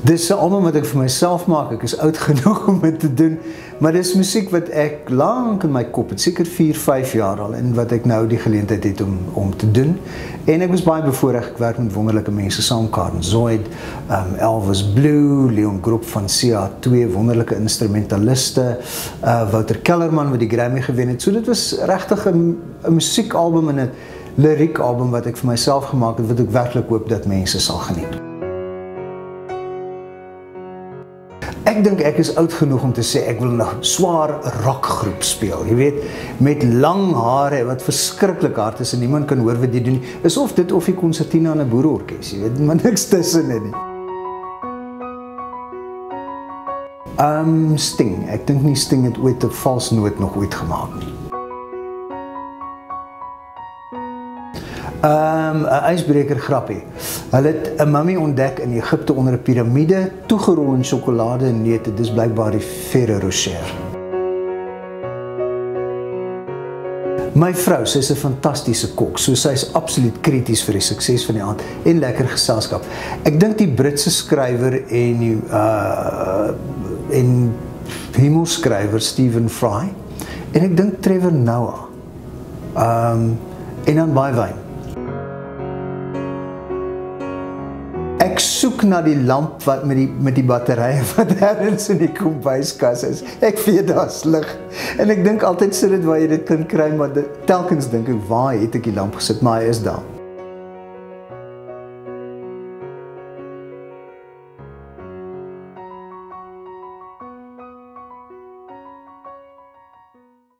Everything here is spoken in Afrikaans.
Dis 'n album wat ek vir myself maak. Ek is oud genoeg om dit te doen, maar dis musiek wat ek lank in my kop het, seker 4, 5 jaar al, en wat ek nou die geleentheid het om te doen. En ek was baie bevoorreg, ek werk met wonderlike mense saam, Karen Zoid, Elvis Blue, Leon Groep van CA2, wonderlike instrumentaliste, Wouter Kellerman wat die Grammy gewen het. So dit was regtig 'n musiekalbum en 'n liriekalbum wat ek vir myself gemaak het, wat ek werklik hoop dat mense sal geniet. Ek dink ek is oud genoeg om te sê ek wil nog swaar rockgroep speel, jy weet, met lang hare wat verskriklik hard is en niemand kan hoor wat jy doen. Is of dit of die konsertina in 'n boerorkes, jy weet, maar niks tussenin nie. Sting. Ek dink nie Sting het ooit 'n vals noot nog ooit gemaak nie. 'n ysbreker grappie. Hulle het 'n mummie ontdek in Egipte onder 'n piramide, toegerol in sjokolade en neute. Dis blykbaar die Ferrero Rocher. My vrou, sy is 'n fantastiese kok, so sy is absoluut krities vir die sukses van die aand en lekker geselskap. Ek dink die Britse skrywer en humorskrywer Stephen Fry en ek dink Trevor Noah. En dan baie wyn. Ek soek na die lamp wat met die batterye wat ergens in die kombuiskas is. Ek weet daar's lig. En ek dink altyd sit dit waar jy dit kan kry, maar telkens dink ek, waar het ek die lamp gesit, maar hy is daar.